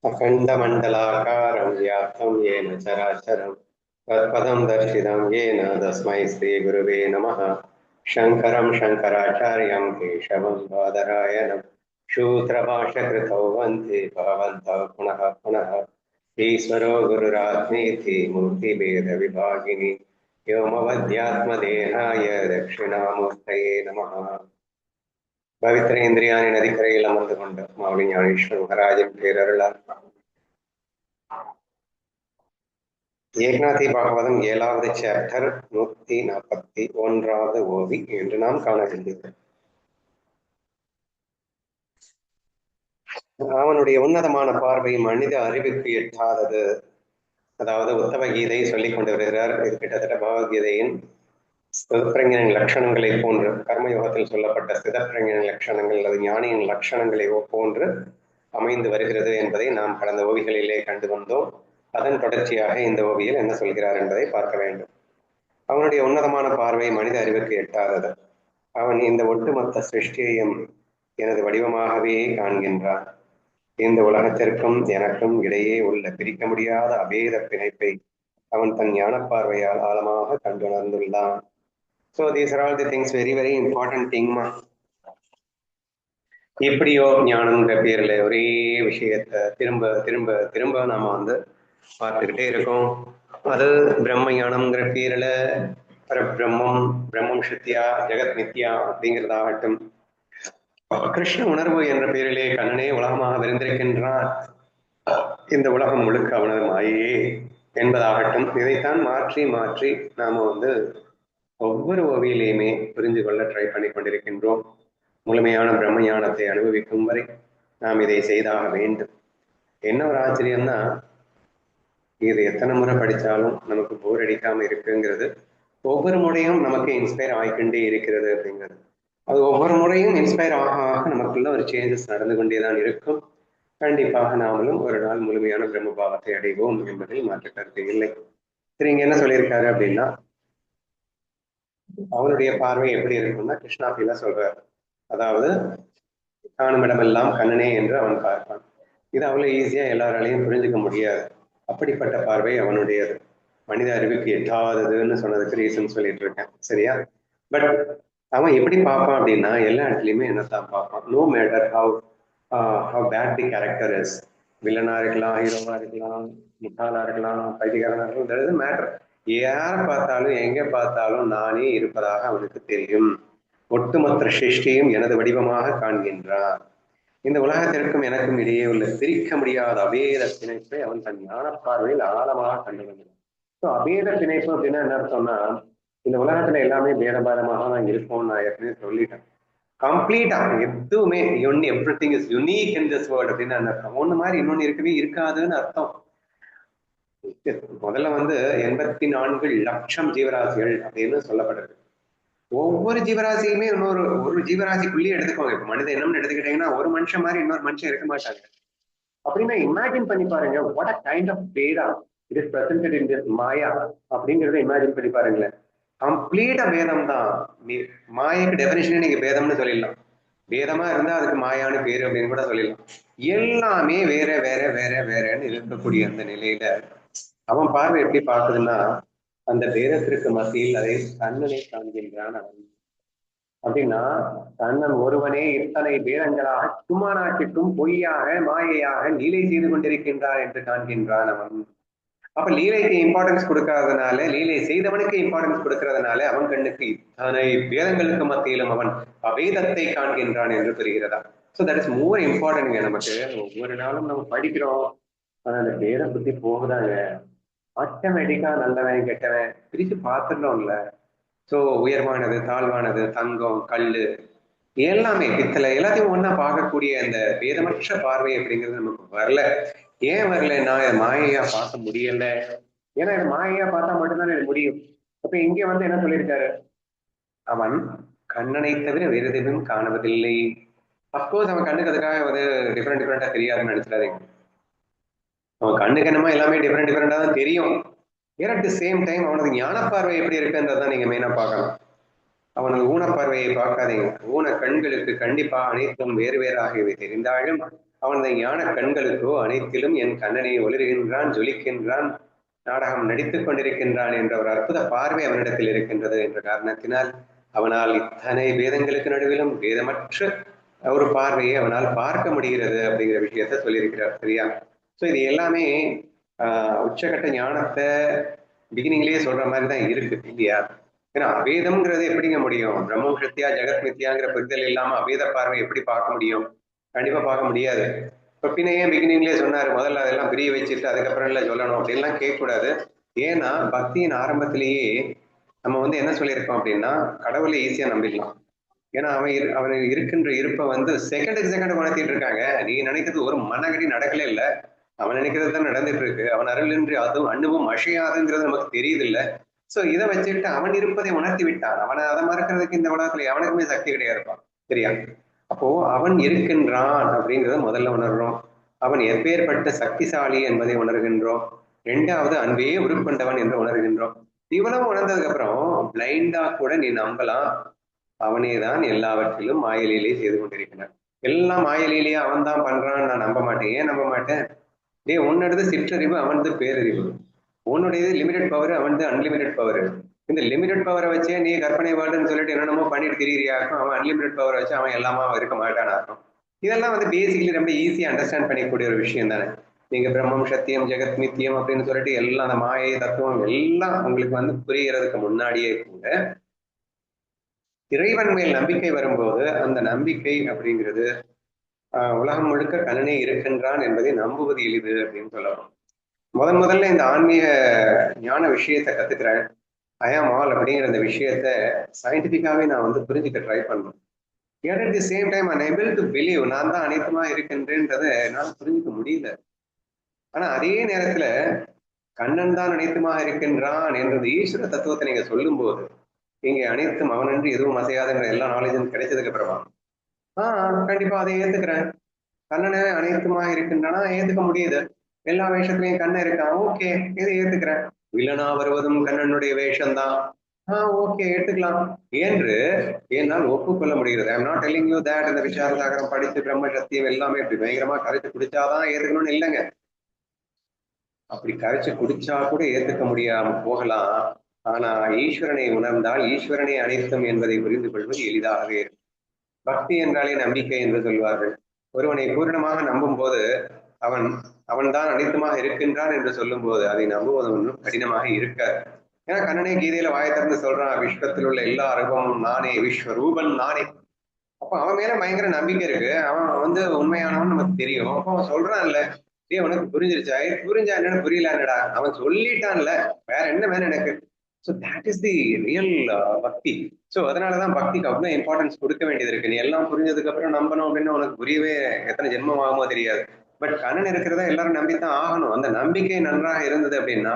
अखण्डमण्डलाकारं व्याप्तं येन चराचरं तत्पदं दर्शितं येन तस्मै श्रीगुरुवे नमः। शङ्करं शङ्कराचार्यं केशवं बादरायणं शूद्रभाष्यकृतौ वन्दे भगवन्तौ पुनः पुनः। ईश्वरो गुरुरात्मेति मूर्तिभेदविभागिनि व्योमवद्यात्मदेहाय दक्षिणामूर्तये नमः। பவித்திரேந்திரியானி நதிக்கரையில் அமர்ந்து கொண்டு மாவடி ஞானேஸ்வர் மகாராஜன் பேரருளால் ஏக்நாதி பாகவதம் 7வது சாப்டர் 141வது ஓவி என்று நாம் காணவில்லை. அவனுடைய உன்னதமான பார்வை மனித அறிவுக்கு எட்டாதது. அதாவது உத்தம கீதை சொல்லிக் கொண்டு வருகிறார். இது கிட்டத்தட்ட பகவத்கீதையின் ஸ்திதப்பிரஞனின் லட்சணங்களை போன்று, கர்மயோகத்தில் சொல்லப்பட்ட ஸ்திதப்பிரஞனின் லட்சணங்கள் அல்லது ஞானியின் லட்சணங்களை போன்று அமைந்து வருகிறது என்பதை நாம் கடந்த ஓவிகளிலே கண்டு வந்தோம். அதன் தொடர்ச்சியாக இந்த ஓவியில் என்ன சொல்கிறார் என்பதை பார்க்க வேண்டும். அவனுடைய உன்னதமான பார்வை மனித அறிவுக்கு எட்டாதது. அவன் இந்த ஒட்டுமொத்த சிருஷ்டியையும் எனது வடிவமாகவே காண்கின்றான். இந்த உலகத்திற்கும் எனக்கும் இடையே உள்ள பிரிக்க முடியாத அபேத பிணைப்பை அவன் தன் ஞான பார்வையால் ஆழமாக கண்டுணர்ந்துள்ளான். So these are all the things, very very important thing. எப்படியோ ஞானம்ங்கிற பேர்ல ஒரே விஷயத்தை திரும்ப திரும்ப திரும்ப நாம பார்த்துக்கிட்டே இருக்கோம். அது பிரம்ம ஞானம்ங்கிற பேர்ல பரபிரம்மம், பிரம்மம் சத்தியா, ஜெகத் நித்யா அப்படிங்கிறதாகட்டும், கிருஷ்ண உணர்வு என்ற பேரிலே கண்ணனே உலகமாக விருந்திருக்கின்றான், இந்த உலகம் முழுக்க அவனது மாயே என்பதாகட்டும், இதைத்தான் மாற்றி மாற்றி நாம ஒவ்வொரு ஓவியிலையுமே புரிந்து கொள்ள ட்ரை பண்ணி கொண்டிருக்கின்றோம். முழுமையான பிரம்ம ஞானத்தை அனுபவிக்கும் வரை நாம் இதை செய்தாக வேண்டும். என்ன ஒரு ஆச்சரியம்னா, இது எத்தனை முறை படித்தாலும் நமக்கு போர் அடிக்காம இருக்குங்கிறது, ஒவ்வொரு முறையும் நமக்கு இன்ஸ்பயர் ஆகிக்கொண்டே இருக்கிறது அப்படிங்கிறது. அது ஒவ்வொரு முறையும் இன்ஸ்பயர் ஆக ஆக நமக்குள்ள ஒரு சேஞ்சஸ் நடந்து கொண்டேதான் இருக்கும். கண்டிப்பாக நாமளும் ஒரு நாள் முழுமையான பிரம்ம பாவத்தை அடைவோம் என்பதில் மாற்று கருத்து இல்லை. சரி, இங்க என்ன சொல்லியிருக்காரு அப்படின்னா, அவனுடைய பார்வை எப்படி இருக்கும்னா கிருஷ்ணா அப்படின்னா சொல்றாரு. அதாவது காணுமிடமெல்லாம் கண்ணனே என்று அவன் பார்ப்பான். இது அவ்வளவு ஈஸியா எல்லாராலையும் புரிஞ்சுக்க முடியாது. அப்படிப்பட்ட பார்வை அவனுடையது. மனித அறிவுக்கு எட்டாததுன்னு சொன்னதுக்கு ரீசன் சொல்லிட்டு இருக்கேன், சரியா? பட் அவன் எப்படி பார்ப்பான் அப்படின்னா, எல்லா இடத்துலையுமே என்னத்தான் பார்ப்பான். No matter how bad the character is. வில்லனா இருக்கலாம், ஹீரோவா இருக்கலாம், முட்டாளா இருக்கலாம், பைத்தியக்காரனா இருக்கலாம், தட் மேட்டர். யாரை பார்த்தாலும் எங்க பார்த்தாலும் நானே இருப்பதாக அவனுக்கு தெரியும். ஒட்டுமொத்த சிருஷ்டியும் எனது வடிவமாக காண்கின்றான். இந்த உலகத்திற்கும் எனக்கும் இடையே உள்ள பிரிக்க முடியாத அபேத பிணைப்பை அவன் தன் ஞான பார்வையில் ஆழமாக கண்டுகொண்டான். ஸோ அபேத பிணைப்பு அப்படின்னா என்ன அர்த்தம்னா, இந்த உலகத்துல எல்லாமே பேதபாதமாக தான் இருக்கும்னு நான் ஏற்கனவே சொல்லிட்டேன். கம்ப்ளீட்டா எதுவுமே every thing is unique in this world அப்படின்னு அர்த்தம். ஒண்ணு மாதிரி இன்னொன்னு இருக்கவே இருக்காதுன்னு அர்த்தம். முதல்ல 84 லட்சம் ஜீவராசிகள் அப்படின்னு சொல்லப்பட்டிருக்கு. ஒவ்வொரு ஜீவராசியுமே ஒரு ஜீவராசிக்குள்ளேயே எடுத்துக்கோங்க. இப்ப மனித இனம்னு எடுத்துக்கிட்டீங்கன்னா ஒரு மனுஷன் மாதிரி இன்னொரு மனுஷன் இருக்க மாட்டாங்க. அப்படின்னா இமேஜின் பண்ணி பாருங்க, what a kind of Veda it is presented in this maya அப்படிங்கிறத இமேஜின் பண்ணி பாருங்களேன். கம்ப்ளீட்டா பேதம் தான். மாயைக்கு டெபினிஷனே நீங்க பேதம்னு சொல்லிடலாம். பேதமா இருந்தா அதுக்கு மாயான்னு பேரு அப்படின்னு கூட சொல்லிடலாம். எல்லாமே வேற வேற வேற வேறன்னு இருக்கக்கூடிய அந்த நிலையில அவன் பார்வை எப்படி பார்க்குதுன்னா, அந்த பேதத்திற்கு மத்தியில் அதை கண்ணனை காண்கின்றான் அவன். அப்படின்னா கண்ணன் ஒருவனே இத்தனை பேதங்களாக சும்மானாக்கிட்டும் பொய்யாக மாயையாக லீலை செய்து கொண்டிருக்கின்றான் என்று காண்கின்றான் அவன். அப்ப லீலைக்கு இம்பார்ட்டன்ஸ் கொடுக்காதனால, லீலை செய்தவனுக்கு இம்பார்ட்டன்ஸ் கொடுக்கறதுனால அவன் கண்ணுக்கு இத்தனை பேதங்களுக்கு மத்தியிலும் அவன் அபேதத்தை காண்கின்றான் என்று புரிகிறதா? ஸோ தட் இஸ் மோர் இம்பார்ட்டன்ட்ங்க. நமக்கு ஒவ்வொரு நாளும் நம்ம படிக்கிறோம், அந்த பேத புத்தி போகுதாங்க. ஆட்டோமேட்டிக்கா நல்லவன் கெட்டவன் பிரிச்சு பார்த்துடணும்ல. ஸோ உயர்வானது, தாழ்வானது, தங்கம், கல்லு, எல்லாமே பித்தளை, எல்லாத்தையும் ஒன்னா பார்க்கக்கூடிய அந்த பேதமற்ற பார்வை அப்படிங்கிறது நமக்கு வரல. ஏன் வரலன்னா, மாயையா பார்க்க முடியல. ஏன்னா இது மாயையா பார்த்தா மட்டும்தான் இது முடியும். அப்ப இங்க என்ன சொல்லியிருக்காரு, அவன் கண்ணனை தவிர வேறு எதுவும் காணுவதில்லை. அப்கோர்ஸ் அவன் கண்ணுக்கு அதுக்காக டிஃப்ரெண்டா தெரியாதுன்னு நினைச்சிடாதீங்க. அவன் கண்ணுக்கு என்னமோ எல்லாமே டிஃப்ரெண்டா தான் தெரியும். அட் தி சேம் டைம் அவனது ஞான பார்வை எப்படி இருக்குன்றதான் நீங்க மெயினா பார்க்கணும். அவனது ஊனப்பார்வையை பார்க்காதீங்க. ஊன கண்களுக்கு கண்டிப்பா அனைத்தும் வேறு வேறாகவே தெரிந்தாலும் அவனது ஞான கண்களுக்கோ அனைத்திலும் என் கண்ணனை ஒளிர்கின்றான், ஜொலிக்கின்றான், நாடகம் நடித்துக் கொண்டிருக்கின்றான் என்ற ஒரு அற்புத பார்வை அவனிடத்தில் இருக்கின்றது என்ற காரணத்தினால் அவனால் இத்தனை வேதங்களுக்கு நடுவிலும் வேதமற்ற ஒரு பார்வையை அவனால் பார்க்க முடிகிறது அப்படிங்கிற விஷயத்த சொல்லியிருக்கிறார். சரியா? ஸோ இது எல்லாமே உச்சகட்ட ஞானத்தை பிகினிங்லேயே சொல்ற மாதிரி தான் இருக்கு இல்லையா? ஏன்னா அவேதம்ங்கிறது எப்படிங்க முடியும்? பிரம்மம் சத்தியா ஜெகத் மித்தியாங்கிற புரிதல் இல்லாம அவேத பார்வை எப்படி பார்க்க முடியும்? கண்டிப்பா பார்க்க முடியாது. இப்போ பின்னையே பிகினிங்லேயே சொன்னாரு, முதல்ல அதெல்லாம் பிரிய வச்சுட்டு அதுக்கப்புறம் இல்லை சொல்லணும் அப்படின்லாம் கேட்கக்கூடாது. ஏன்னா பக்தியின் ஆரம்பத்திலேயே நம்ம வந்து என்ன சொல்லியிருக்கோம் அப்படின்னா, கடவுளை ஈஸியா நம்பிடலாம். ஏன்னா அவன் இருக்கின்ற இருப்பை வந்து செகண்டுக்கு செகண்ட் உணர்த்திட்டு இருக்காங்க. நீ நினைக்கிறது ஒரு மனகடி நடக்கல இல்லை, அவன் நினைக்கிறது தான் நடந்துட்டு இருக்கு. அவன் அருளின்றி அதுவும் அணுவும் அசையாதுங்கிறது நமக்கு தெரியுது இல்லை. சோ இதை வச்சுட்டு அவன் இருப்பதை உணர்த்தி விட்டான். அவனை அதை மறக்கிறதுக்கு இந்த உலகத்துல எவனுக்குமே சக்தி கிடையாதுப்பா. சரியா? அப்போ அவன் இருக்கின்றான் அப்படிங்கிறத முதல்ல உணர்றோம். அவன் எப்பேற்பட்ட சக்திசாலி என்பதை உணர்கின்றோம். இரண்டாவது அன்பே உருக்கொண்டவன் என்று உணர்கின்றோம். இவ்வளவு உணர்ந்ததுக்கு அப்புறம் பிளைண்டா கூட நீ நம்பலாம், அவனே தான் எல்லாவற்றிலும் மாயலீலை செய்து கொண்டிருக்கிறான். எல்லாம் மாயலீலையா அவன் தான் பண்றான், நான் நம்ப மாட்டேன். ஏன் நம்ப மாட்டேன்? உன்னோடது சிற்றறிவு, அவனது பேரறிவு. உன்னுடையது லிமிடெட் பவர், அவனது அன்லிமிடெட் பவர். இந்த லிமிடெட் பவரை வச்சே நீ கற்பனை வேர்டுன்னு சொல்லிட்டு என்னென்னமோ பண்ணிட்டு திரியாக்கும். அவன் அன்லிமிடெட் பவரை வச்சு அவன் எல்லாமா இருக்க மாட்டானா இருக்கும். இதெல்லாம் வந்து பேசிக்கலி ரொம்ப ஈஸியா அண்டர்ஸ்டாண்ட் பண்ணிக்கூடிய ஒரு விஷயம் தானே. நீங்க பிரம்மம் சத்தியம் ஜெகத் மித்தியம் அப்படின்னு சொல்லிட்டு எல்லாம் அந்த மாயை தத்துவம் எல்லாம் உங்களுக்கு வந்து புரியறதுக்கு முன்னாடியே கூட இறைவன் மேல் நம்பிக்கை வரும்போது அந்த நம்பிக்கை அப்படிங்கிறது உலகம் முழுக்க கண்ணனே இருக்கின்றான் என்பதை நம்புவது எளிது அப்படின்னு சொல்லலாம். முதல்ல இந்த ஆன்மீக ஞான விஷயத்தை கத்துக்கிறேன், ஐஆம் ஆல் அப்படிங்கிற அந்த விஷயத்த சயின்டிபிக்காவே நான் வந்து புரிஞ்சுக்க ட்ரை பண்ணேன். At the same time unable to believe, நான் தான் அனைத்துமா இருக்கின்றேன்றதை என்னால் புரிஞ்சுக்க முடியல. ஆனா அதே நேரத்துல கண்ணன் தான் அனைத்துமாக இருக்கின்றான் என்றது ஈஸ்வர தத்துவத்தை நீங்க சொல்லும் போது, இங்க அனைத்தும் அவனன்று எதுவும் அசையாதுங்கிற எல்லா நாலேஜும் கிடைச்சதுக்கு அப்புறமா கண்டிப்பா அதை ஏத்துக்கிறேன். கண்ணனை அனைத்துமாக இருக்கின்றனா ஏத்துக்க முடியுது. எல்லா வேஷத்துலயும் கண்ணன் இருக்கான், ஓகே இதை ஏத்துக்கிறேன். வில்லனா வருவதும் கண்ணனுடைய வேஷம்தான், ஓகே ஏத்துக்கலாம் என்று என்னால் ஒப்புக்கொள்ள முடிகிறது. I'm not telling you that இந்த விசார சாகரம் படித்து பிரம்ம சத்தியம் எல்லாமே இப்படி பயங்கரமா கரைச்சு குடிச்சாதான் ஏத்துக்கணும்னு இல்லைங்க. அப்படி கரைச்சு குடிச்சா கூட ஏத்துக்க முடியாம போகலாம். ஆனா ஈஸ்வரனை உணர்ந்தால் ஈஸ்வரனை அனைத்தும் என்பதை புரிந்து கொள்வது எளிதாகவே இருக்கும். பக்தி என்றாலே நம்பிக்கை என்று சொல்வார்கள். ஒருவனை பூரணமாக நம்பும் போது அவன் தான் அனைத்துமாக இருக்கின்றான் என்று சொல்லும் போது அதை நம்புவது ஒன்றும் கடினமாக இருக்காது. ஏன்னா கண்ணனே கீதையில வாயை திறந்து சொல்றான், விஸ்வத்தில் உள்ள எல்லா ரூபமும் நானே, விஸ்வரூபன் நானே. அப்போ அவன் மேல பயங்கர நம்பிக்கை இருக்கு. அவன் வந்து உண்மையானவன் நமக்கு தெரியும். அப்போ அவன் சொல்றான்ல, உனக்கு புரிஞ்சிருச்சா? புரிஞ்சா என்னன்னு புரியல என்னடா, அவன் சொல்லிட்டான்ல, வேற என்ன வேணும் எனக்கு. So that is the real பக்தி. ஸோ அதனாலதான் பக்திக்கு அவ்வளோ இம்பார்ட்டன்ஸ் கொடுக்க வேண்டியது இருக்கு. நீ எல்லாம் புரிஞ்சதுக்கு அப்புறம் நம்பணும் அப்படின்னு உனக்கு புரியவே எத்தனை ஜென்மம் ஆகுமோ தெரியாது. பட் கண்ணன் இருக்கிறதா எல்லாரும் நம்பித்தான் ஆகணும். அந்த நம்பிக்கை நன்றாக இருந்தது அப்படின்னா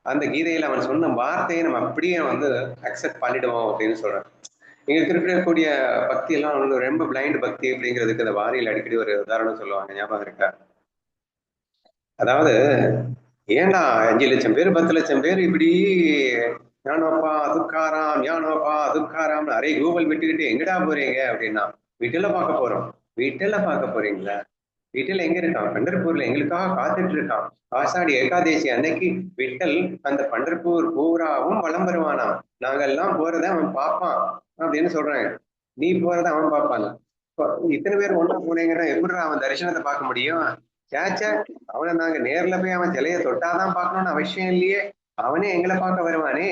அந்த கீதையில அவன் சொன்ன வார்த்தையை நம்ம அப்படியே வந்து அக்செப்ட் பண்ணிடுவோம் அப்படின்னு சொல்றேன். எங்களுக்கு இருக்கக்கூடிய பக்தி எல்லாம் வந்து ரொம்ப பிளைண்ட் பக்தி அப்படிங்கிறதுக்கு அந்த வாரியில் அடிக்கடி ஒரு உதாரணம் சொல்லுவாங்க, ஞாபகம் இருக்கா? அதாவது ஏண்டா 5 லட்சம் பேர் 10 லட்சம் பேர் இப்படி ஞானோப்பா துக்காராம் ஞானோப்பா துக்காராம்னு அரை கூகுள் விட்டுக்கிட்டு எங்கடா போறீங்க அப்படின்னா, வீட்டுல பார்க்க போறோம். வீட்டுல பார்க்க போறீங்களா? வீட்டுல எங்க இருக்கான்? பண்டர்பூர்ல எங்களுக்காக காத்துட்டு இருக்கான். ஆஷாடி ஏகாதேசி அன்னைக்கு விட்டல் அந்த பண்டர்பூர் பூராவும் வலம் வருவானா, நாங்கெல்லாம் போறத அவன் பார்ப்பான் அப்படின்னு சொல்றாங்க. நீ போறத அவன் பார்ப்பானா? இத்தனை பேர் ஒண்ணா போனீங்கன்னா எப்படி அவன் தரிசனத்தை பார்க்க முடியும்? சேச்சா, அவனை நாங்க நேர்ல போய் அவன் சிலையை தொட்டாதான் பார்க்கணும்னு அவசியம் இல்லையே. அவனே எங்களை பார்க்க வருவானே.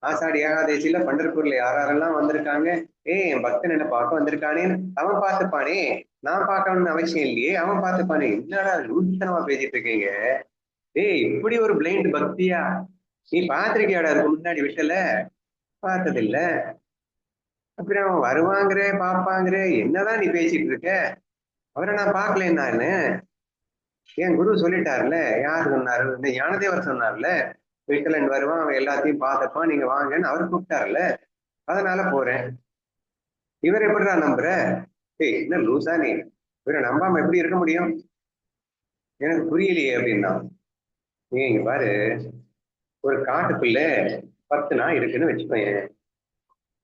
ஆஷாடி ஏகாதேசியில பண்டர்பூர்ல யாரெல்லாம் வந்திருக்காங்க, என் பக்தன் என்ன பார்க்க வந்திருக்கானேன்னு அவன் பார்த்துப்பானே. நான் பார்க்கணும்னு அவசியம் இல்லையே, அவன் பார்த்துப்பானே. என்னடா லூசனமா பேசிட்டு இருக்கீங்க? இப்படி ஒரு பிளைண்ட் பக்தியா? நீ பார்த்திருக்கியாடா அதுக்கு முன்னாடி விட்டல? பார்த்ததில்ல. அப்புறம் வருவாங்கிற பாப்பாங்கிற என்னதான் நீ பேசிட்டு இருக்க? அவரை நான் பார்க்கலன்னாருன்னு என் குரு சொல்லிட்டாருல. யார் சொன்னாரு? இந்த ஞானதேவர் சொன்னார்ல, விட்டலன் வருவான், அவன் எல்லாத்தையும் பார்த்துப்பான், நீங்க வாங்கன்னு அவர் கூப்பிட்டாருல, அதனால போறேன். இவர் எப்படிடா நம்புற? என்ன லூசா நீ? இவரை நம்பாம எப்படி இருக்க முடியும்? எனக்கு புரியலையே அப்படின்னா, இங்க பாரு, ஒரு காட்டுக்குள்ள 10 நாய் இருக்குன்னு வச்சுக்கோங்க.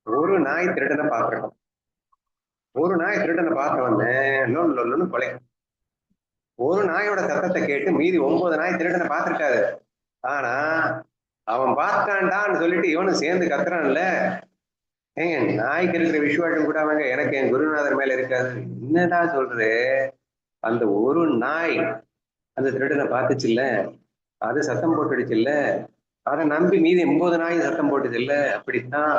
ஒரு நாய் திருடனை பார்த்துருக்கோம். ஒரு நாய் திருடனை பார்க்க வந்தேன், லொன்னு கொலைக்கும். ஒரு நாயோட சத்தத்தை கேட்டு மீதி 9 நாய் திருடனை பார்த்திருக்காரு. ஆனா அவன் பார்த்தான்டான்னு சொல்லிட்டு இவனும் சேர்ந்து கத்துறான்ல. ஏங்க நாய்க்கு இருக்கிற விஷுவாட்டம் கூட அவங்க எனக்கு என் குருநாதர் மேல இருக்காது. என்னடா சொல்றது? அந்த ஒரு நாய் அந்த திருடனை பார்த்துச்சு இல்ல, அது சத்தம் போட்டுடுச்சு இல்ல, அதை நம்பி மீதி 9 நாய் சத்தம் போட்டுச்சு இல்ல. அப்படித்தான்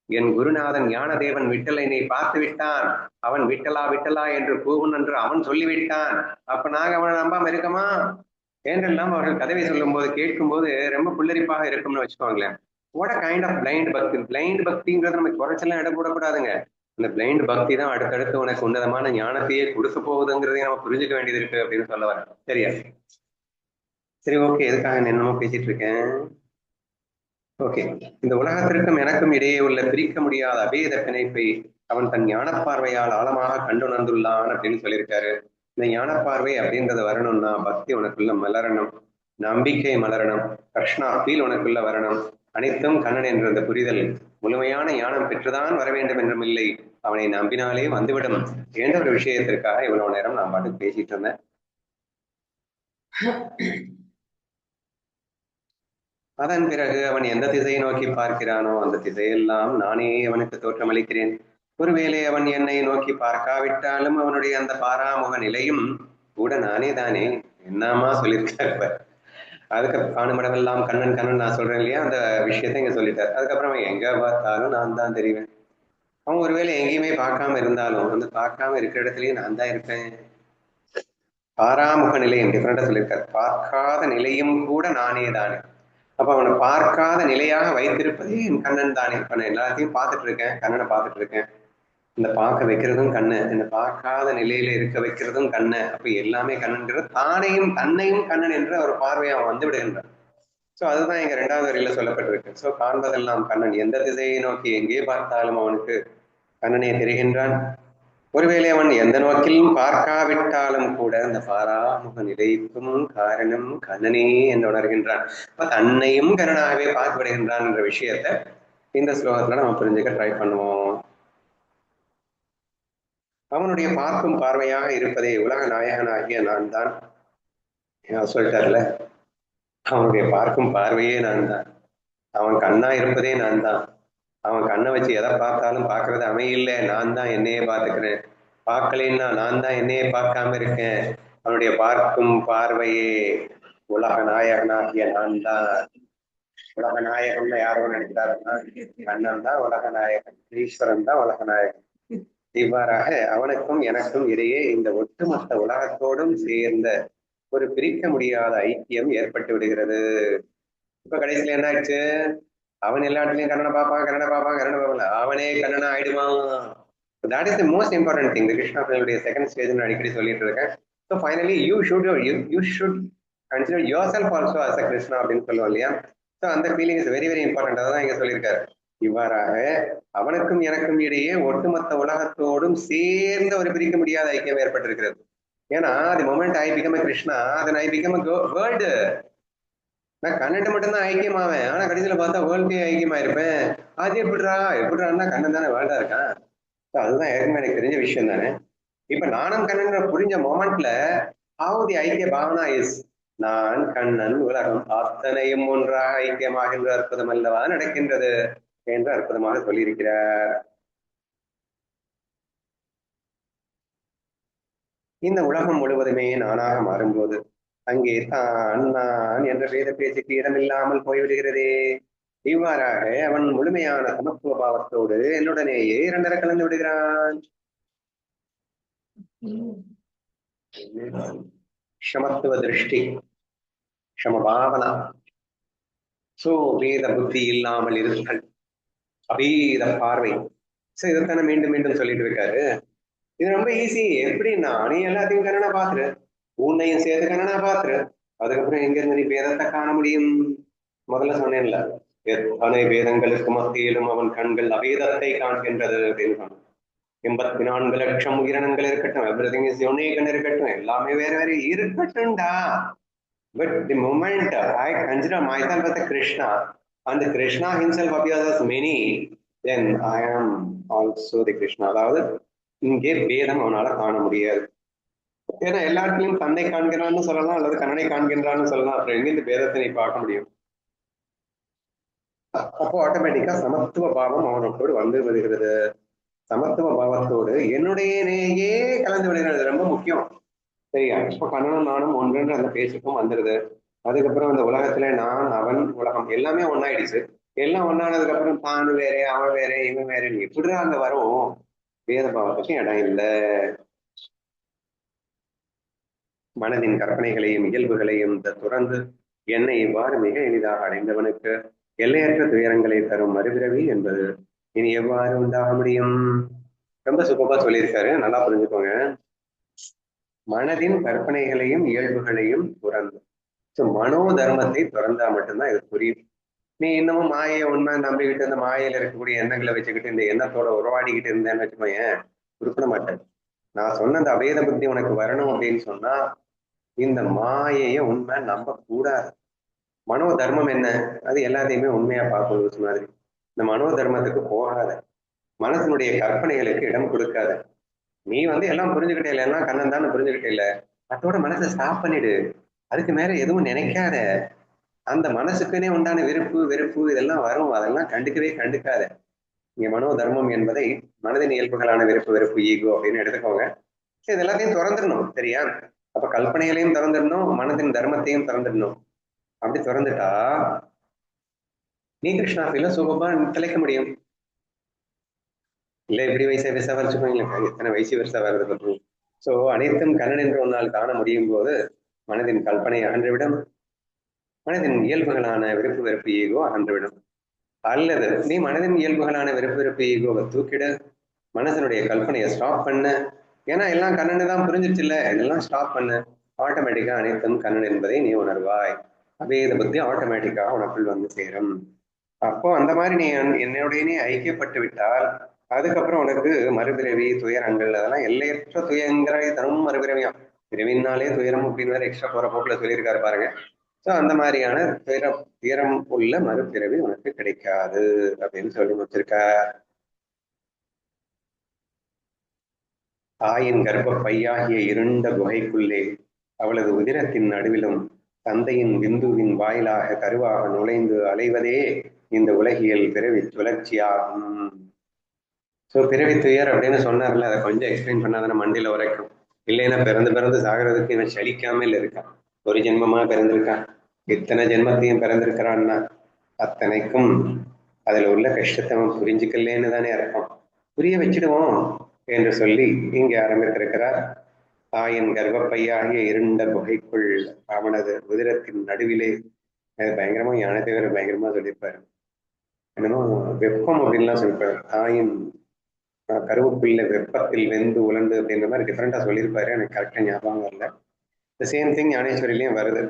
என் குருநாதன் ஞானதேவன் விட்டலனை பார்த்து விட்டான். அவன் விட்டலா விட்டலா என்று கூவன் என்று அவன் சொல்லிவிட்டான். அப்ப நாங்க அவனை நம்பாம இருக்கமா என்றெல்லாம் அவர்கள் கதவை சொல்லும் போது கேட்கும் போது ரொம்ப புல்லரிப்பாக இருக்கும்னு வச்சுக்கோங்களேன். what a kind of blind பக்தி. பிளைண்ட் பக்திங்கிறது நமக்கு குறைச்செல்லாம் இடம் போடக்கூடாதுங்க. அந்த பிளைண்ட் பக்தி தான் அடுத்தடுத்து உனக்கு உன்னதமான ஞானத்தையே கொடுக்க போகுதுங்கிறதையும் நம்ம புரிஞ்சுக்க வேண்டியது இருக்கு அப்படின்னு சொல்ல வரேன். சரியா? சரி, ஓகே. எதுக்காக நான் என்னமோ பேசிட்டு இருக்கேன். ஓகே, இந்த உலகத்திற்கும் எனக்கும் இடையே உள்ள பிரிக்க முடியாத அபேத பிணைப்பை அவன் தன் ஞான பார்வையால் ஆழமாக கண்டுணர்ந்துள்ளான் அப்படின்னு சொல்லியிருக்காரு. இந்த ஞான பார்வை அப்படின்றத வரணும்னா பக்தி உனக்குள்ள மலரணும், நம்பிக்கை மலரணும், கிருஷ்ணா ஃபீல் உனக்குள்ள வரணும். அனைத்தும் கண்ணன் என்ற அந்த புரிதல் முழுமையான ஞானம் பெற்றுதான் வர வேண்டும் என்றும் இல்லை, அவனை நம்பினாலே வந்துவிடும் என்ற ஒரு விஷயத்திற்காக இவ்வளவு நேரம் நான் பாட்டுக்கு பேசிட்டு இருந்தேன். அதன் பிறகு அவன் எந்த திசையை நோக்கி பார்க்கிறானோ அந்த திசையெல்லாம் நானே அவனுக்கு தோற்றமளிக்கிறேன். ஒருவேளை அவன் என்னை நோக்கி பார்க்காவிட்டாலும் அவனுடைய அந்த பாராமுக நிலையும் கூட நானே தானே. என்னமா சொல்லியிருக்காரு. அதுக்கு காணுமிடமெல்லாம் கண்ணன் கண்ணன் நான் சொல்றேன் இல்லையா, அந்த விஷயத்த இங்க சொல்லிட்டார். அதுக்கப்புறம் அவன் எங்க பார்த்தாலும் நான் தான் தெரிவேன். அவன் ஒருவேளை எங்கேயுமே பார்க்காம இருந்தாலும் வந்து பார்க்காம இருக்கிற இடத்துலயும் நான் தான் இருப்பேன். பாராமுக நிலையம் டிஃபரெண்டா சொல்லியிருக்காரு. பார்க்காத நிலையும் கூட நானே தானே. அப்ப அவனை பார்க்காத நிலையாக வைத்திருப்பதே என் கண்ணன் தானே. இப்ப நான் எல்லாத்தையும் பார்த்துட்டு இருக்கேன், கண்ணனை பார்த்துட்டு இருக்கேன். இந்த பார்க்க வைக்கிறதும் கண்ணு, இந்த பார்க்காத நிலையில இருக்க வைக்கிறதும் கண்ணு. அப்ப எல்லாமே கண்ணன்கிற தானையும் தன்னையும் கண்ணன் என்ற ஒரு பார்வையை அவன் வந்து விடுகின்றான். சோ அதுதான் இங்க 2வது வரியில சொல்லப்பட்டிருக்கு. சோ காண்பதெல்லாம் கண்ணன், எந்த திசையை நோக்கி எங்கே பார்த்தாலும் அவனுக்கு கண்ணனே தெரிகின்றான். ஒருவேளை அவன் எந்த நோக்கிலும் பார்க்காவிட்டாலும் கூட அந்த பாராமுக நிலைக்கும் காரணம் கண்ணனே என்று உணர்கின்றான். அப்ப தன்னையும் கண்ணனாகவே பார்த்து விடுகின்றான் என்ற விஷயத்த இந்த ஸ்லோகத்துல நம்ம புரிஞ்சுக்க ட்ரை பண்ணுவோம். அவனுடைய பார்க்கும் பார்வையாக இருப்பதே உலக நாயகனாகிய நான் தான் சொல்லிட்டார்ல. அவனுடைய பார்க்கும் பார்வையே நான் தான். அவன் கண்ணா இருப்பதே நான் தான். அவன் கண்ணை வச்சு எதை பார்த்தாலும் பார்க்கறது அமையில்லை, நான் தான் என்னையே பார்த்துக்கிறேன். பார்க்கலைன்னா நான் தான் என்னையே பார்க்காம இருக்கேன். அவனுடைய பார்க்கும் பார்வையே உலக நாயகனாகிய நான் தான். உலக நாயகம்னு யாரோ நினைக்கிறாருன்னா கண்ணன் தான் உலக நாயகன், ஈஸ்வரன் தான் உலக நாயகன். இவ்வாறாக அவனுக்கும் எனக்கும் இடையே இந்த ஒட்டுமொத்த உலகத்தோடும் சேர்ந்த ஒரு பிரிக்க முடியாத ஐக்கியம் ஏற்பட்டு விடுகிறது. இப்ப கடைசியில என்ன ஆயிடுச்சு? அவன் எல்லா இடத்துலயும் கண்ணனை பார்ப்பான், கண்ணனை பார்ப்பான், கண்ணனை பார்ப்பான், அவனே கண்ணனா ஆயிடுவான். That is the most important thing. Krishna second stage அடிக்கடி சொல்லிட்டு இருக்கேன். So finally you should consider yourself also as a Krishna அப்படின்னு சொல்லுவோம் இல்லையா? ஸோ அந்த feeling is very very important. அதான் இங்க சொல்லியிருக்காரு. இவ்வாறாக அவனுக்கும் எனக்கும் இடையே ஒட்டுமொத்த உலகத்தோடும் சேர்ந்த ஒரு பிரிக்க முடியாத ஐக்கியம் ஏற்பட்டிருக்கிறது. ஏன்னா தி moment I become Krishna, then I become world. நான் கண்ணன்ட்ட மட்டும்தான் ஐக்கியமாவேன், ஆனா கடைசியில பார்த்தா வேர்ல்டே ஐக்கியமாயிருப்பேன். அது எப்படிறான்னா கண்ணன் தானே வேர்ல்டா இருக்கான். அதுதான் ஏற்கனவே எனக்கு தெரிஞ்ச விஷயம் தானே. இப்ப நானும் கண்ணன் புரிஞ்ச மொமெண்ட்ல ஹவ் தி ஐக்கிய பாவனா இஸ், நான் கண்ணன் உலகம் அத்தனையும் ஒன்றாக ஐக்கியமாகின்ற அற்புதம் அல்லவா நடக்கின்றது என்று அற்புதமாக சொல்லியிருக்கிறார். இந்த உலகம் முழுவதுமே நானாக மாறும்போது அங்கே தான் நான் என்ற வேத பேச்சுக்கு இடமில்லாமல் போய்விடுகிறதே. இவ்வாறாக அவன் முழுமையான சமத்துவ பாவத்தோடு என்னுடனேயே இரண்டரை கலந்து விடுகிறான். சமத்துவ திருஷ்டி, சமபாவனா, சோ வேத புத்தி இல்லாமல் இருத்தல், அபேத பார்வை. சோ இதைத்தானே மீண்டும் மீண்டும் சொல்லிட்டு இருக்காரு. இது ரொம்ப ஈஸி. எப்படின்னா நீ எல்லாத்தையும் கண்ணனா பாத்துரு, உன்னையும் சேர்த்து கண்ணனா பாத்துரு, அதுக்கப்புறம் எங்க இருந்து நீ வேதத்தை காண முடியும்? முதல்ல சொன்னேன்ல, எத்தனை வேதங்களுக்கு மத்தியிலும் அவன் கண்கள் அபேதத்தை காண்கின்றது அப்படின்னு சொன்னான். 84 லட்சம் உயிரினங்கள் இருக்கட்டும், எவ்ரிதிங் இஸ் யூனிக் இருக்கட்டும், எல்லாமே வேற வேற இருக்கட்டும்டா. But the moment I consider myself as a Krishna and the Krishna himself appears as many, then I am also the Krishna. அதாவது இங்கே வேதம் அவனால காண முடியாது. ஏன்னா எல்லா இடத்துலயும் தன்னை காண்கிறான்னு சொல்லலாம் அல்லது கண்ணனை காண்கின்றான்னு சொல்லலாம். அப்புறம் எங்கிருந்து பேதத்தை நீ பார்க்க முடியும்? அப்போ ஆட்டோமேட்டிக்கா சமத்துவ பாவம் அவனுக்கு வந்து வருகிறது. சமத்துவ பாவத்தோடு என்னுடையனேயே கலந்து விடுகிறது. ரொம்ப முக்கியம். சரியா? இப்ப கண்ணனும் நானும் ஒன்றுன்ற அந்த பேச்சுக்கும் வந்துடுது. அதுக்கப்புறம் அந்த உலகத்துல நான், அவன், உலகம் எல்லாமே ஒன்னாயிடுச்சு. எல்லாம் ஒன்னானதுக்கு அப்புறம் தான் வேற, அவன் வேற, இவன் வேற, எப்படிதான் அங்க வரும்? வேத பாவத்துக்கு இடம் இல்லை. மனதின் கற்பனைகளையும் இயல்புகளையும் துறந்து என்னை இவ்வாறு மிக எளிதாக அடைந்தவனுக்கு எல்லையற்ற துயரங்களை தரும் மறுபிறவி என்பது இனி எவ்வாறு உண்டாக முடியும்? ரொம்ப சுகமா சொல்லியிருக்காரு, நல்லா புரிஞ்சுக்கோங்க. மனதின் கற்பனைகளையும் இயல்புகளையும் துறந்து, மனோ தர்மத்தை துறந்தா மட்டும்தான் இது புரியும். நீ இன்னமும் மாயை உண்மை நம்பிக்கிட்டு இந்த மாயையில இருக்கக்கூடிய எண்ணங்களை வச்சுக்கிட்டு இந்த எண்ணத்தோட உறவாடிக்கிட்டு இருந்தேன்னு வச்சுக்கோயேன், உருப்பிட மாட்டேன். நான் சொன்ன அந்த அவேத புத்தி உனக்கு வரணும் அப்படின்னு சொன்னா இந்த மாயைய உண்மை நம்ப கூடாது. மனோ தர்மம் என்ன? அது எல்லாத்தையுமே உண்மையா பார்க்கணும் மாதிரி. இந்த மனோ தர்மத்துக்கு போகாத, மனசனுடைய கற்பனைகளுக்கு இடம் கொடுக்காத. நீ வந்து எல்லாம் புரிஞ்சுக்கிட்டே இல்லை, எல்லாம் கண்ணன் தான் புரிஞ்சுக்கிட்டே இல்லை, அதோட மனசை ஸ்டாப் பண்ணிடு. அதுக்கு மேல எதுவும் நினைக்காத. அந்த மனசுக்குன்னே உண்டான விருப்பு வெறுப்பு இதெல்லாம் வரும், அதெல்லாம் கண்டுக்கவே கண்டுக்காத. இங்க மனோ தர்மம் என்பதை மனதின் இயல்புகளான விருப்பு வெறுப்பு ஈகோ அப்படின்னு எடுத்துக்கோங்க. இது எல்லாத்தையும் திறந்துடணும். சரியா? அப்ப கல்பனைகளையும் திறந்துடணும், மனதின் தர்மத்தையும் திறந்துடணும். அப்படி திறந்துட்டா நீ கிருஷ்ணாபில சுகமா திளைக்க முடியும். இல்ல இப்படி வயசா விசா வரைச்சுக்கோங்களேன், எத்தனை வயசு வருஷா வருது பற்றும். சோ அனைத்தும் கண்ணன் என்று ஒன்னால் காண முடியும் போது மனதின் கல்பனை அகன்றுவிடும், மனதின் இயல்புகளான விருப்பு வெறுப்பு ஈகோ அகன்றுவிடும். அல்லது நீ மனதின் இயல்புகளான விருப்பு வெறுப்பு ஈகோவை தூக்கிடு, மனசனுடைய கல்பனையை ஸ்டாப் பண்ண. ஏன்னா எல்லாம் கண்ணனு தான் புரிஞ்சிச்சு இல்ல, இதெல்லாம் ஸ்டாப் பண்ண. ஆட்டோமேட்டிக்கா அனைத்தும் கண்ணன் என்பதை நீ உணர்வாய். அவேத புத்தி ஆட்டோமேட்டிக்கா உனக்குள் வந்து சேரும். அப்போ அந்த மாதிரி நீ என்னுடைய ஐக்கியப்பட்டு விட்டால் அதுக்கப்புறம் உனக்கு மறுபிறவி துயரங்கள் அதெல்லாம் எல்லையற்ற துயரங்களை தரும் மறுபிறவியாம். பிறவினாலே துயரம் அப்படின்னு வேற எக்ஸ்ட்ரா போற போக்குல சொல்லியிருக்காரு பாருங்க. ஸோ அந்த மாதிரியான துயரம் உள்ள மறுபிறவி உனக்கு கிடைக்காது அப்படின்னு சொல்லி முடிச்சிருக்க. தாயின் கர்ப்ப பையாகிய இருண்ட குகைக்குள்ளே அவளது உதிரத்தின் நடுவிலும் தந்தையின் விந்துவின் வாயிலாக கருவாக நுழைந்து அலைவதே இந்த உலகியல் பிறவி சுழற்சியாகும். ஸோ பிறவி துயர் அப்படின்னு சொன்னார்ல, அதை கொஞ்சம் எக்ஸ்பிளைன் பண்ணாதானே மண்டியில உரைக்கும். இல்லைன்னா பிறந்து பிறந்து சாகிறதுக்கு இவன் சலிக்காமல் இருக்கான். ஒரு ஜென்மமா பிறந்திருக்கான், இத்தனை ஜென்மத்தையும் பிறந்திருக்கிறான்னா அத்தனைக்கும் அதுல உள்ள கஷ்டத்தை அவன் புரிஞ்சுக்கலேன்னு தானே அர்த்தம். புரிய வச்சிடுவோம் என்று சொல்லி இங்கே ஆரம்பித்திருக்கிறார். தாயின் கர்ப்பப்பையாகிய இருண்ட குகைக்குள் அவனது உதிரத்தின் நடுவிலே, பயங்கரமா ஞானத்தேவர் பயங்கரமா சொல்லியிருப்பாரு. என்னமோ வெப்பம் அப்படின்லாம் சொல்லியிருப்பாரு. தாயின் கருவுக்குள்ள வெப்பத்தில் வெந்து உலர்ந்து அப்படின்ற மாதிரி டிஃப்ரெண்டா சொல்லியிருப்பாரு. எனக்கு கரெக்டா ஞாபகம் வரல. இந்த சேம் திங் ஞானேஸ்வரிலையும் வருது.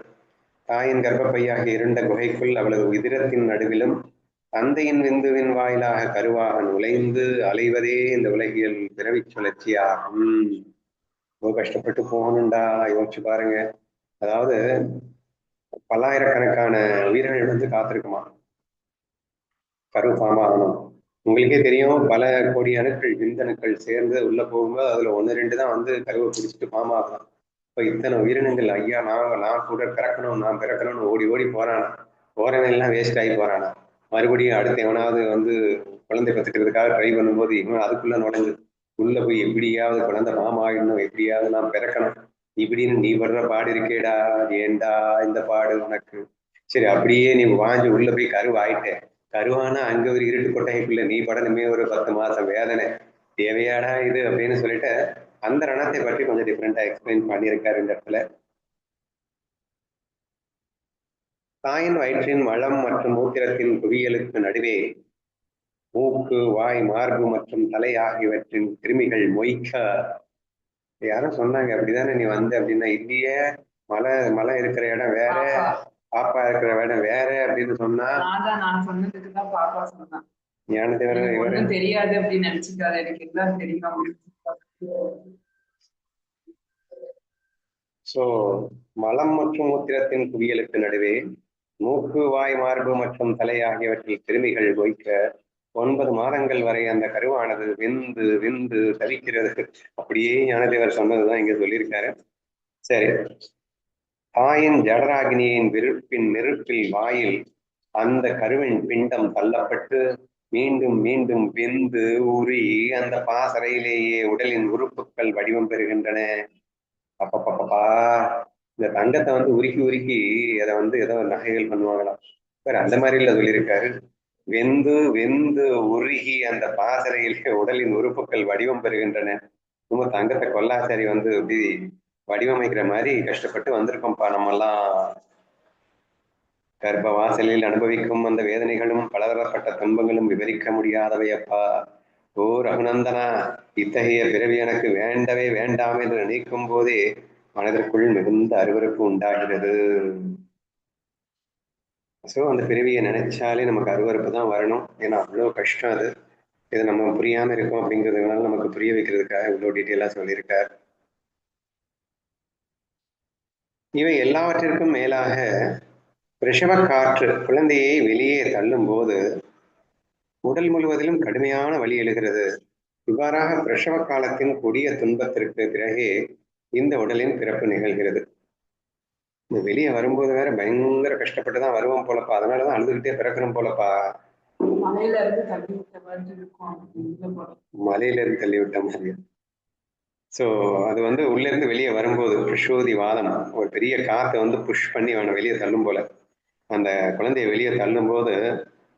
தாயின் கர்ப்பப்பையாக இருண்ட குகைக்குள் அவளது உதிரத்தின் நடுவிலும் தந்தையின் விந்துவின் வாயிலாக கருவாக நுழைந்து அலைவதே இந்த உலகியல் பிறவி சுழற்சியாகும். ரொம்ப கஷ்டப்பட்டு போகணும்டா, யோசிச்சு பாருங்க. அதாவது பல்லாயிரக்கணக்கான உயிரினங்கள் வந்து காத்திருக்குமா கரு ஃபார்ம் ஆகணும். உங்களுக்கே தெரியும், பல கோடி அணுக்கள் விந்தணுக்கள் சேர்ந்து உள்ள போகும்போது அதுல ஒன்று ரெண்டு தான் வந்து கருவை பிடிச்சிட்டு ஃபார்ம் ஆகலாம். இப்போ இத்தனை உயிரினங்கள் ஐயா நான் கூட பிறக்கணும் நான் பிறக்கணும்னு ஓடி ஓடி போறானா, போறவன் எல்லாம் வேஸ்ட் ஆகி போறானா. மறுபடியும் அடுத்து எவனாவது வந்து குழந்தை பெற்றுக்கிறதுக்காக ட்ரை பண்ணும்போது இவன் அதுக்குள்ள நுழைஞ்சு உள்ள போய் எப்படியாவது குழந்தை ஃபார்ம் ஆகிடணும், எப்படியாவது நான் பிறக்கணும் இப்படின்னு நீ படுற பாடு இருக்கேடா. ஏண்டா இந்த பாடு உனக்கு? சரி அப்படியே நீ வாங்கி உள்ள போய் கருவாயிட்ட, கருவானா அங்க ஒரு இருட்டு கொட்டைக்குள்ள நீ படணுமே ஒரு 10 மாசம் வேதனை, தேவையாடா இது அப்படின்னு சொல்லிட்டு அந்த ரணத்தை பற்றி கொஞ்சம் டிஃப்ரெண்டா எக்ஸ்பிளைன் பண்ணியிருக்காரு இந்த இடத்துல. தாயின் வயிற்றின் வளம் மற்றும் மூத்திரத்தின் குவியலுக்கு நடுவே மூக்கு வாய் மார்பு மற்றும் தலை ஆகியவற்றின் கிருமிகள் மொய்க்க. யாரும் சொன்னாங்க அப்படிதானே நீ வந்து அப்படின்னா, இல்லையே மலை மலை இருக்கிற இடம் வேற, பாப்பா இருக்கிற இடம் வேற அப்படின்னு சொன்னா நான் சொன்னதுக்குதான் பாப்பா சொன்னான். ஞானத்தேவர் இவரு தெரியாது அப்படின்னு நினைச்சுக்காது, எனக்கு எல்லாம் தெரியும். சோ மலம் மற்றும் மூத்திரத்தின் குவியலுக்கு நடுவே மூக்கு வாய் மார்பு மற்றும் தலை ஆகியவற்றில் கிருமிகள் மொய்க்க 9 மாதங்கள் வரை அந்த கருவானது விந்து விந்து தவிக்கிறது. அப்படியே ஞானதேவர் சொன்னதுதான் இங்க சொல்லியிருக்காரு. சரி. தாயின் ஜடராகினியின் விருப்பின் நெருப்பில் வாயில் அந்த கருவின் பிண்டம் தள்ளப்பட்டு மீண்டும் மீண்டும் வெந்து உரி அந்த பாசறையிலேயே உடலின் உறுப்புகள் வடிவம் பெறுகின்றன. அப்பப்பப்பா, இந்த தங்கத்தை வந்து உருக்கி உருக்கி அதை வந்து ஏதோ நகைகள் பண்ணுவாங்களாம். சார் அந்த மாதிரி இல்ல சொல்லியிருக்காரு. வெந்து வெந்து உருகி அந்த பாசறையிலே உடலின் உறுப்புகள் வடிவம் பெறுகின்றன. ரொம்ப தங்கத்தை கொல்லாசாரி வந்து இப்படி வடிவமைக்கிற மாதிரி கஷ்டப்பட்டு வந்திருக்கோம்ப்பா நம்ம எல்லாம். கர்ப்ப வாசலில் அனுபவிக்கும் அந்த வேதனைகளும் பலதரப்பட்ட துன்பங்களும் விவரிக்க முடியாதவையப்பா. ஓ ரகுநந்தனா, இத்தகைய பிறவி எனக்கு வேண்டவே வேண்டாம் என்று நினைக்கும் போதே மனதிற்குள் மிகுந்த அருவருப்பு உண்டாகிறது. ஸோ அந்த பிறவியை நினைச்சாலே நமக்கு அருவருப்பு தான் வரணும். ஏன்னா அவ்வளோ கஷ்டம் அது. இது நம்ம புரியாம இருக்கோம் அப்படிங்கிறதுனால நமக்கு புரிய வைக்கிறதுக்காக இவ்வளோ டீட்டெயிலாக சொல்லியிருக்கார். இவை எல்லாவற்றிற்கும் மேலாக ரிஷப காற்று குழந்தையை வெளியே தள்ளும் போது உடல் முழுவதிலும் கடுமையான வலி எழுகிறது. இவ்வாறாக பிரசவ காலத்தின் கொடிய துன்பத்திற்கு பிறகே இந்த உடலின் பிறப்பு நிகழ்கிறது. இந்த வெளியே வரும்போது வேற பயங்கர கஷ்டப்பட்டுதான் வருவோம் போலப்பா. அதனாலதான் அழுதுகிட்டே பிறக்கிறோம் போலப்பா. மலையில இருந்து தள்ளி விட்ட மாதிரி இருக்கும். மலையில இருந்து தள்ளி விட்ட மாதிரி. ஸோ அது வந்து உள்ள இருந்து வெளியே வரும்போது பிரசோதி வாதம் ஒரு பெரிய காத்தை வந்து புஷ் பண்ணி அவனை வெளியே தள்ளும் போல அந்த குழந்தைய வெளியே தள்ளும் போது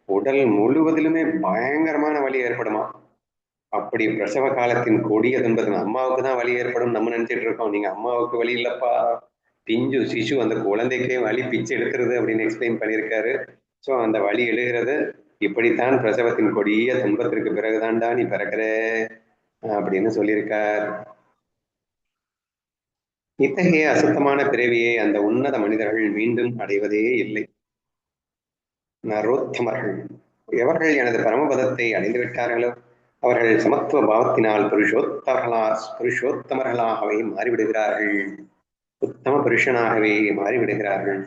உடல் முழுவதிலுமே பயங்கரமான வலி ஏற்படுமா. அப்படி பிரசவ காலத்தின் கொடிய துன்பத்தின் அம்மாவுக்கு தான் வலி ஏற்படும் நம்ம நினைச்சிட்டு இருக்கோம். நீங்க அம்மாவுக்கு வலி இல்லப்பா, பிஞ்சு சிசு அந்த குழந்தைக்கே வலி பிச்சு எடுக்கிறது அப்படின்னு எக்ஸ்பிளைன் பண்ணியிருக்காரு. ஸோ அந்த வலி எழுகிறது. இப்படித்தான் பிரசவத்தின் கொடிய துன்பத்திற்கு பிறகுதான்டா நீ பிறக்கிற அப்படின்னு சொல்லியிருக்கார். இத்தகைய அசுத்தமான பிறவியை அந்த உன்னத மனிதர்கள் மீண்டும் அடைவதே இல்லை. நரோத்தமர்கள் எவர்கள் எனது பரமபதத்தை அடைந்து விட்டார்களோ அவர்கள் சமத்துவ பாவத்தினால் புருஷோத்தமர்களாகவே மாறிவிடுகிறார்கள். உத்தம புருஷனாகவே மாறிவிடுகிறார்கள்.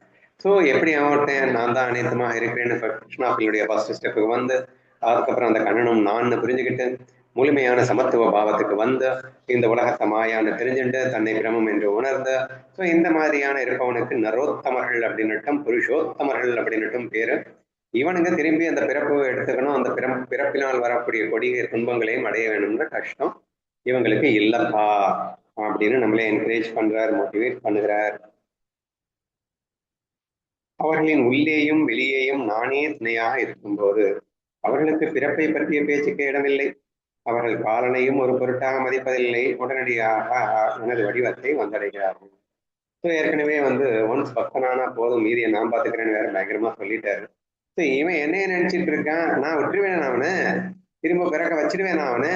ஸோ எப்படி அவர்கிட்ட நான் தான் அனைத்துமாக இருக்கிறேன்னு கிருஷ்ணாப்பினுடைய ஃபர்ஸ்ட் ஸ்டெப்புக்கு வந்து அதுக்கப்புறம் அந்த கண்ணனும் நான் புரிஞ்சுக்கிட்டு முழுமையான சமத்துவ பாவத்துக்கு வந்து இந்த உலகத்தை மாயான்னு தெரிஞ்சுட்டு தன்னை பிரமம் என்று உணர்ந்த ஸோ இந்த மாதிரியான இருப்பவனுக்கு நரோத்தமர்கள் அப்படின்னுட்டும் புருஷோத்தமர்கள் அப்படின்னுட்டும் பேரு. இவனுங்க திரும்பி அந்த பிறப்பு எடுத்துக்கணும். அந்த பிறப்பினால் வரக்கூடிய கொடிய துன்பங்களையும் அடைய வேணும்ன்ற கஷ்டம் இவங்களுக்கு இல்லப்பா அப்படின்னு நம்மளே என்கரேஜ் பண்றார், மோட்டிவேட் பண்ணுகிறார். அவர்களின் உள்ளேயும் வெளியேயும் நானே துணையாக இருக்கும்போது அவர்களுக்கு பிறப்பை பற்றிய பேச்சுக்கு இடமில்லை. அவர்கள் காலனையும் ஒரு பொருட்டாக மதிப்பதில்லை. உடனடியாக எனது வடிவத்தை வந்தடைகிறார்கள். ஸோ ஏற்கனவே வந்து ஒன்ஸ் பக்தனானா போதும் மீதியை நான் பார்த்துக்கிறேன்னு வேற பயங்கரமா சொல்லிட்டாரு. ஸோ இவன் என்னைய நினைச்சிட்டு இருக்கான், நான் விட்டுருவேன் அவனு, திரும்ப பிறக்க வச்சிருவேன் அவனு,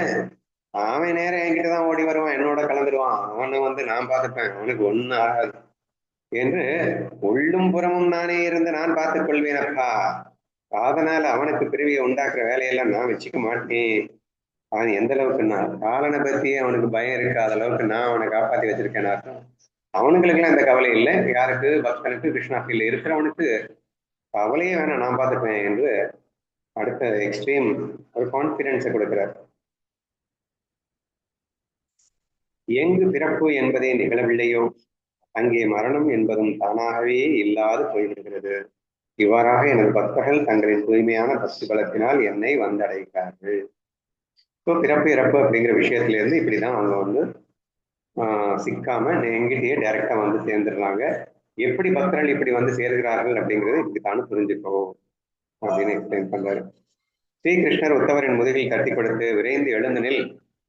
அவன் நேரம் என்கிட்ட தான் ஓடி வருவான், என்னோட கலந்துருவான், அவனை வந்து நான் பார்த்துப்பேன், அவனுக்கு ஒன்றும் ஆகாது என்று உள்ளும் புறமும் நானே இருந்து நான் பார்த்துக் கொள்வேனப்பா. அதனால அவனுக்கு பிரிவியை உண்டாக்குற வேலையெல்லாம் நான் வச்சுக்க மாட்டேன். அவன் எந்த அளவுக்குன்னா காலனை பத்தி அவனுக்கு பயம் இருக்காத அளவுக்கு நான் அவனை காப்பாத்தி வச்சிருக்கேன் அர்த்தம். அவனுங்களுக்கெல்லாம் இந்த கவலை இல்லை. யாருக்கு? பக்தனுக்கு, கிருஷ்ணாப்பில் இருக்கிறவனுக்கு கவலையே வேணாம், நான் பார்த்துப்பேன் என்று அடுத்த எக்ஸ்ட்ரீம் ஒரு கான்பிடன்ஸை கொடுக்கிறார். எங்கு பிறப்பு என்பதே நிகழவில்லையோ அங்கே மரணம் என்பதும் தானாகவே இல்லாது போய்விடுகிறது. இவ்வாறாக எனது பக்தர்கள் தங்களின் தூய்மையான பக்தி பலத்தினால் என்னை வந்தடைகிறார்கள். ஸோ பிறப்பு இறப்பு அப்படிங்கிற விஷயத்துல இருந்து இப்படிதான் அவங்க வந்து சிக்காம எங்கிட்டயே டைரக்டா வந்து சேர்ந்துடுறாங்க. எப்படி பக்தர்கள் இப்படி வந்து சேர்கிறார்கள் அப்படிங்கிறது இப்படித்தானு புரிஞ்சுக்கோ அப்படின்னு எக்ஸ்பிளைன் பண்றாரு. ஸ்ரீகிருஷ்ணர் உத்தவரின் முதுகில் கட்டி கொடுத்து விரைந்து எழுந்து நில்,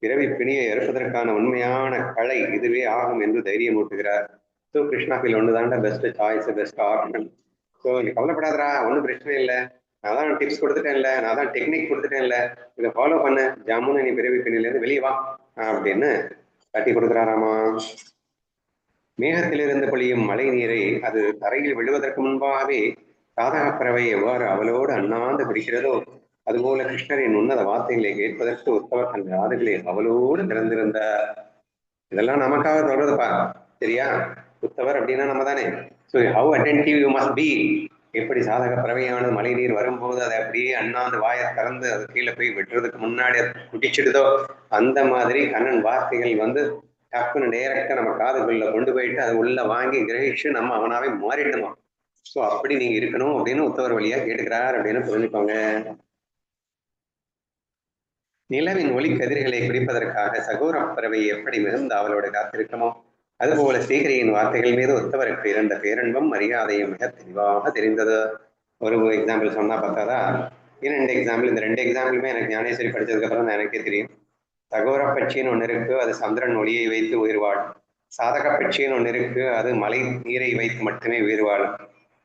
பிறவி பிணியை எடுப்பதற்கான உண்மையான கலை இதுவே ஆகும் என்று தைரியம் ஊட்டுகிறார். ஸோ கிருஷ்ணாபில் ஒண்ணுதான்டா best choice, best option. So நீ கவலைப்படாதரா, ஒன்றும் பிரச்சனை இல்லை, நான் தான் டிப்ஸ் கொடுத்துட்டேன்ல, நான் தான் டெக்னிக் கொடுத்துட்டேன்ல, இதை ஃபாலோ பண்ண ஜாமுன்னு நீ பிறவி பிணிலேருந்து வெளியே வா அப்படின்னு கட்டி கொடுக்குறாராமா. மேகத்திலிருந்து பொழியும் மழை நீரை அது தரையில் விழுவதற்கு முன்பாகவே சாதக பறவை எவ்வாறு அவளோடு அண்ணாந்து பிடிக்கிறதோ அதுபோல கிருஷ்ணரின் உன்னத வார்த்தைகளை கேட்பதற்கு உத்தவர் தன் காதுகளை அவளோடு திறந்திருந்தார். இதெல்லாம் நமக்காக சொல்றதுப்பா, சரியா? உத்தவர் அப்படின்னா நம்ம தானே. So how attentive you must be. எப்படி சாதக பறவையானது மழை நீர் வரும்போது அதை அப்படியே அண்ணாந்து வாயை திறந்து அது கீழே போய் விட்டுறதுக்கு முன்னாடி அது குடிச்சிடுதோ அந்த மாதிரி கண்ணன் வார்த்தைகள் வந்து டக்குன்னு டைரக்டா நம்ம காதுக்குள்ள கொண்டு போயிட்டு அது உள்ள வாங்கி கிரகிச்சு நம்ம அவனாவே மாறிடணும். ஸோ அப்படி நீங்க இருக்கணும் அப்படின்னு உத்தவர் வழியா கேட்டுக்கிறார் அப்படின்னு புரிஞ்சுக்கோங்க. நிலவின் ஒளி கதிர்களை குறிப்பதற்காக சகோரப் பறவை எப்படி மிகுந்த அவளோடு காத்திருக்குமோ அதுபோல ஸ்ரீஹரியின் வார்த்தைகள் மீது உத்தவருக்கு இருந்த பேரன்பும் மரியாதையும் மிக தெளிவாக தெரிந்தது. ஒரு எக்ஸாம்பிள் சொன்னா பார்த்தாதா, இரண்டு எக்ஸாம்பிள், இந்த ரெண்டு எக்ஸாம்பிளுமே எனக்கு ஞானேஸ்வரி படிச்சதுக்கு அப்புறம் தான் எனக்கே தெரியும். சகோர பட்சின்னு ஒன்று இருக்கு, அது சந்திரன் ஒளியை வைத்து உயிர் வாழும். சாதக பட்சின்னு ஒன்று இருக்கு, அது மழை நீரை வைத்து மட்டுமே உயிர் வாழும்.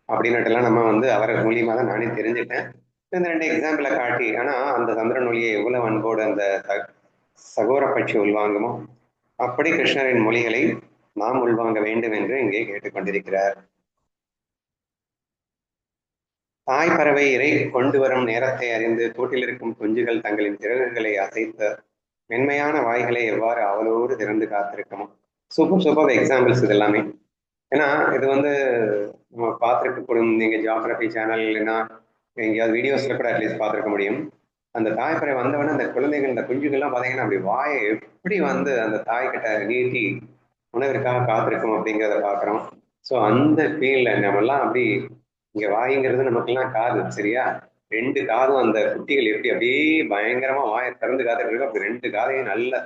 அப்படின்னுட்டுலாம் நம்ம வந்து அவர் மூலியமா தான் நானே தெரிஞ்சுட்டேன். இந்த ரெண்டு எக்ஸாம்பிளை காட்டி, ஆனா அந்த சந்திரன் ஒளியை எவ்வளவு அன்போடு அந்த சகோர பட்சி உள்வாங்குமோ அப்படி கிருஷ்ணரின் மொழிகளை நாம் உள்வாங்க வேண்டும் என்று இங்கே கேட்டுக்கொண்டிருக்கிறார். தாய் பறவை இறை கொண்டு வரும் நேரத்தை அறிந்து கூட்டில் இருக்கும் குஞ்சுகள் தங்களின் சிறகுகளை அசைத்த மென்மையான வாய்களை எவ்வாறு அவளோடு திறந்து காத்திருக்குமோ. சூப்பர் எக்ஸாம்பிள்ஸ் இது எல்லாமே. ஏன்னா இது வந்து நம்ம பார்த்துருக்கக்கூடும், நீங்க ஜியாகிரபி சேனல் இல்லைன்னா எங்கேயாவது வீடியோஸ்ல கூட அட்லீஸ்ட் பார்த்துருக்க முடியும். அந்த தாய்ப்பறவை வந்தவொடனே அந்த குழந்தைகள், இந்த குஞ்சுகள்லாம் பார்த்தீங்கன்னா அப்படி வாயை எப்படி வந்து அந்த தாய்கிட்ட நீட்டி உணவிற்காக காத்திருக்கும் அப்படிங்கிறத பார்க்குறோம். ஸோ அந்த ஃபீல்ல நம்மெல்லாம் அப்படி இங்கே வாய்ங்கிறது நமக்கெல்லாம் காது சரியா, ரெண்டு காதும் அந்த குட்டிகள் எப்படி அப்படியே பயங்கரமா வாயை திறந்து காத்துட்டு இருக்கு. அப்படி ரெண்டு காதையும் நல்லா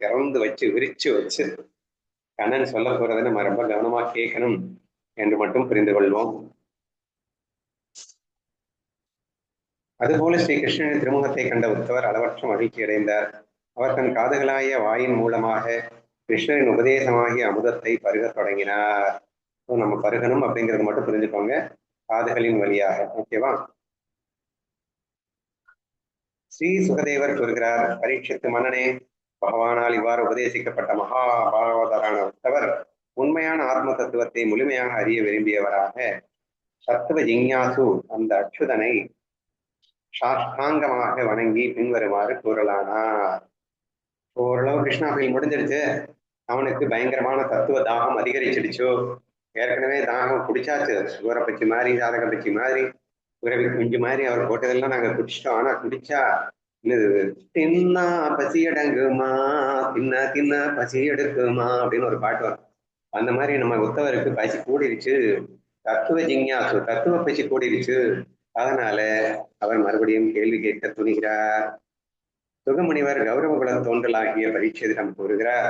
திறந்து வச்சு விரிச்சு வச்சு கண்ணன் சொல்ல போறதை நம்ம ரொம்ப கவனமா கேட்கணும் என்று மட்டும் புரிந்து கொள்வோம். அதுபோல ஸ்ரீ கிருஷ்ணனின் திருமுகத்தை கண்ட உத்தவர் அளவற்ற மகிழ்ச்சி அடைந்தார். அவர் தன் காதுகளாய வாயின் மூலமாக கிருஷ்ணரின் உபதேசமாகிய அமுதத்தை பருகத் தொடங்கினார். நம்ம பருகணும் அப்படிங்கிறது மட்டும் புரிஞ்சுக்கோங்க, காதுகளின் வழியாக. ஓகேவா? ஸ்ரீ சுகதேவர் கூறுகிறார், பரீட்சித்து மன்னனே, பகவானால் இவ்வாறு உபதேசிக்கப்பட்ட மகாபாகவதரான உத்தவர் உண்மையான ஆத்ம தத்துவத்தை முழுமையாக அறிய விரும்பியவராக தத்துவ ஜிஞ்ஞாசு அந்த அச்சுதனை சாஷ்டாங்கமாக வணங்கி பின்வருமாறு கூறலானார். ஓரளவு கிருஷ்ணாபயில் முடிஞ்சிருச்சு, அவனுக்கு பயங்கரமான தத்துவ தாகம் அதிகரிச்சிடுச்சோ, ஏற்கனவே தாகம் குடிச்சாச்சு, சூர பச்சி மாதிரி ஜாதக பச்சி மாதிரி உறவி குஞ்சு மாதிரி அவர் போட்டதெல்லாம் நாங்க குடிச்சிட்டோம். ஆனா குடிச்சா தின்னா பசி அடங்குமா, தின்னா தின்னா பசி எடுக்குமா அப்படின்னு ஒரு பாட்டு வரும். அந்த மாதிரி நம்ம உத்தவருக்கு பசி கூடிருச்சு, தத்துவ ஜிஞ்ஞாசு தத்துவ பசி கூடிருச்சு. அதனால அவர் மறுபடியும் கேள்வி கேட்க துணிகிறார். சுகமுனிவர் கௌரவகுல தோன்றலாகிய பரீட்சிதம் கூறுகிறார்,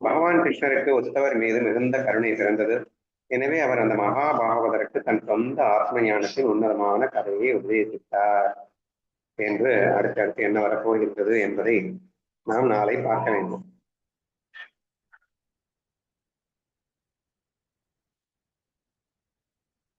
பகவான் கிருஷ்ணருக்கு உத்தவர் மீது மிகுந்த கருணை பிறந்தது. எனவே அவர் அந்த மகாபாகவதற்கு தன் சொந்த ஆத்ம ஞானத்தின் உன்னதமான கதையை உபதேசித்தார் என்று அடுத்தடுத்து என்ன வரப்போகின்றது என்பதை நாம் நாளை பார்க்க வேண்டும்.